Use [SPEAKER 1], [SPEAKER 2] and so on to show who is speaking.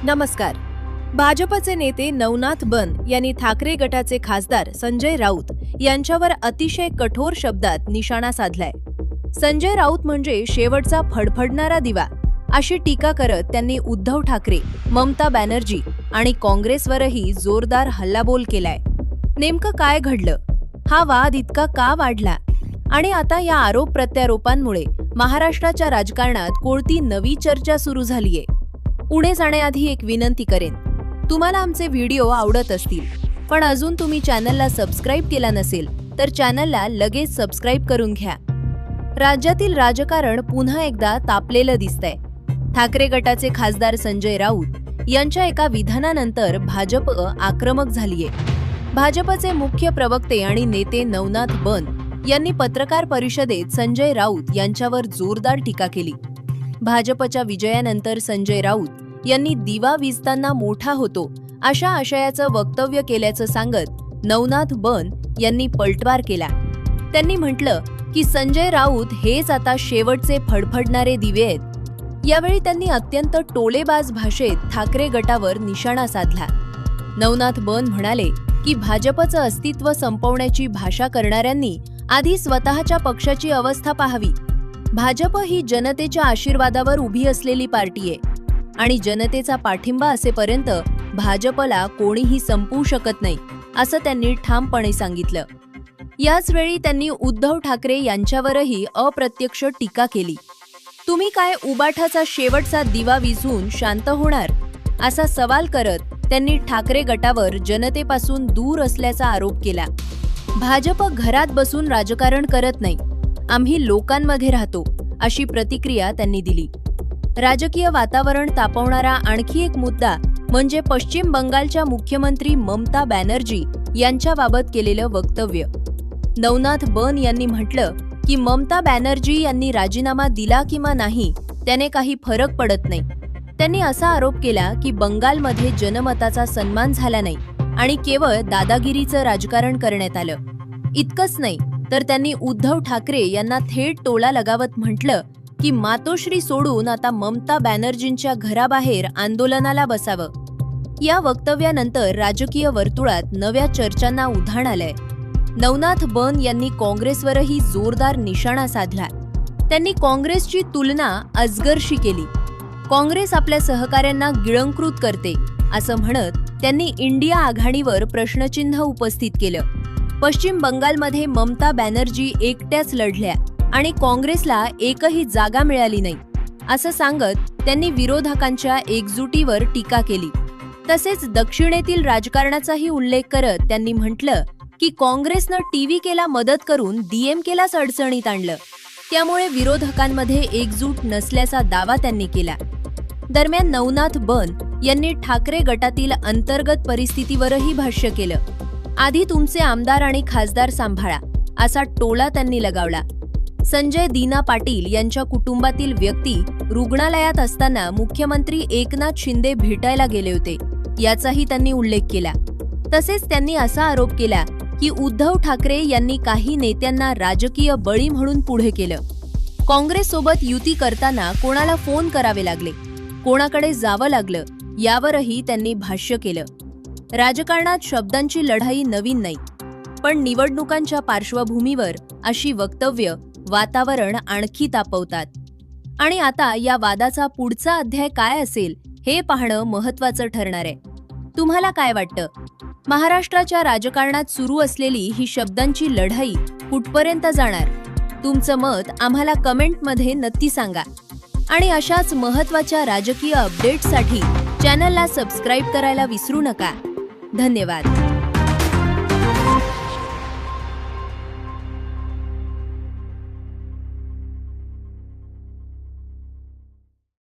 [SPEAKER 1] नमस्कार. भाजपचे नेते नवनाथ बन यांनी ठाकरे गटाचे खासदार संजय राऊत यांच्यावर अतिशय कठोर शब्दात निशाणा साधलाय. संजय राऊत म्हणजे शेवटचा फडफडणारा दिवा अशी टीका करत त्यांनी उद्धव ठाकरे, ममता बॅनर्जी आणि काँग्रेसवरही जोरदार हल्लाबोल केलाय. नेमकं काय घडलं? हा वाद इतका का वाढला? आणि आता या आरोप प्रत्यारोपांमुळे महाराष्ट्राच्या राजकारणात कोणती नवी चर्चा सुरू झालीये? पुढे जाण्याआधी एक विनंती करेन, तुम्हाला आमचे व्हिडिओ आवडत असतील पण अजून तुम्ही चॅनलला सबस्क्राईब केला नसेल तर चॅनलला लगेच सबस्क्राईब करून घ्या. राज्यातील राजकारण पुन्हा एकदा तापलेलं दिसतंय. ठाकरे गटाचे खासदार संजय राऊत यांच्या एका विधानानंतर भाजप आक्रमक झालीये. भाजपचे मुख्य प्रवक्ते आणि नेते नवनाथ बन यांनी पत्रकार परिषदेत संजय राऊत यांच्यावर जोरदार टीका केली. भाजपच्या विजयानंतर संजय राऊत यांनी दिवा विझताना मोठा होतो अशा आशयाचं वक्तव्य केल्याचं सांगत नवनाथ बन यांनी पलटवार केला. त्यांनी म्हटलं की संजय राऊत हेच आता शेवटचे फडफडणारे दिवे आहेत. यावेळी त्यांनी अत्यंत टोलेबाज भाषेत ठाकरे गटावर निशाणा साधला. नवनाथ बन म्हणाले की भाजपचं अस्तित्व संपवण्याची भाषा करणाऱ्यांनी आधी स्वतःच्या पक्षाची अवस्था पाहावी. भाजप ही जनतेच्या आशीर्वादावर उभी असलेली पार्टी आहे आणि जनतेचा पाठिंबा असेपर्यंत भाजपला कोणीही संपवू शकत नाही असं त्यांनी ठामपणे सांगितलं. याच वेळी त्यांनी उद्धव ठाकरे यांच्यावरही अप्रत्यक्ष टीका केली. तुम्ही काय उबाठाचा शेवटचा दिवा विझवून शांत होणार असा सवाल करत त्यांनी ठाकरे गटावर जनतेपासून दूर असल्याचा आरोप केला. भाजप घरात बसून राजकारण करत नाही, आम्ही लोकांमध्ये राहतो अशी प्रतिक्रिया त्यांनी दिली. राजकीय वातावरण तापवणारा आणखी एक मुद्दा म्हणजे पश्चिम बंगालच्या मुख्यमंत्री ममता बॅनर्जी यांच्याबाबत केलेलं वक्तव्य. नवनाथ बन यांनी म्हटलं की ममता बॅनर्जी यांनी राजीनामा दिला किंवा नाही त्याने काही फरक पडत नाही. त्यांनी असा आरोप केला की बंगालमध्ये जनमताचा सन्मान झाला नाही आणि केवळ दादागिरीचं राजकारण करण्यात आलं. इतकंच नाही तर त्यांनी उद्धव ठाकरे यांना थेट टोला लगावत म्हटलं की मातोश्री सोडून आता ममता बॅनर्जींच्या घराबाहेर आंदोलनाला बसावं. या वक्तव्यानंतर राजकीय वर्तुळात नव्या चर्चांना उधाण आलंय. नवनाथ बन यांनी काँग्रेसवरही जोरदार निशाणा साधला. त्यांनी काँग्रेसची तुलना अजगरशी केली. काँग्रेस आपल्या सहकाऱ्यांना गिळंकृत करते असं म्हणत त्यांनी इंडिया आघाडीवर प्रश्नचिन्ह उपस्थित केलं. पश्चिम बंगालमध्ये ममता बॅनर्जी एकट्याच लढल्या आणि काँग्रेसला एकही जागा मिळाली नाही असं सांगत त्यांनी विरोधकांच्या एकजुटीवर टीका केली. तसेच दक्षिणेतील राजकारणाचाही उल्लेख करत त्यांनी म्हटलं की काँग्रेसनं टीव्ही केला मदत करून डीएमकेलाच अडचणीत आणलं, त्यामुळे विरोधकांमध्ये एकजूट नसल्याचा दावा त्यांनी केला. दरम्यान नवनाथ बन यांनी ठाकरे गटातील अंतर्गत परिस्थितीवरही भाष्य केलं. आधी तुमचे आमदार आणि खासदार सांभाळा असा टोला त्यांनी लगावला. संजय दीना पाटील यांच्या कुटुंबातील व्यक्ती रुग्णालयात असताना मुख्यमंत्री एकनाथ शिंदे भेटायला गेले होते याचाही त्यांनी उल्लेख केला. तसेच त्यांनी असा आरोप केला की उद्धव ठाकरे यांनी काही नेत्यांना राजकीय बळी म्हणून पुढे केलं. काँग्रेससोबत युती करताना कोणाला फोन करावे लागले, कोणाकडे जावं लागलं यावरही त्यांनी भाष्य केलं. राजकारणात शब्दांची लढाई नवीन नाही, पण निवडणुकांच्या पार्श्वभूमीवर अशी वक्तव्य वातावरण आणखी तापवतात. आणि आता या वादाचा पुढचा अध्याय काय असेल हे पाहणं महत्त्वाचं ठरणार आहे. तुम्हाला काय वाटतं? महाराष्ट्राच्या राजकारणात सुरू असलेली ही शब्दांची लढाई कुठपर्यंत जाणार? तुमचं मत आम्हाला कमेंटमध्ये नक्की सांगा. आणि अशाच महत्त्वाच्या राजकीय अपडेट्ससाठी चॅनलला सबस्क्राईब करायला विसरू नका. धन्यवाद.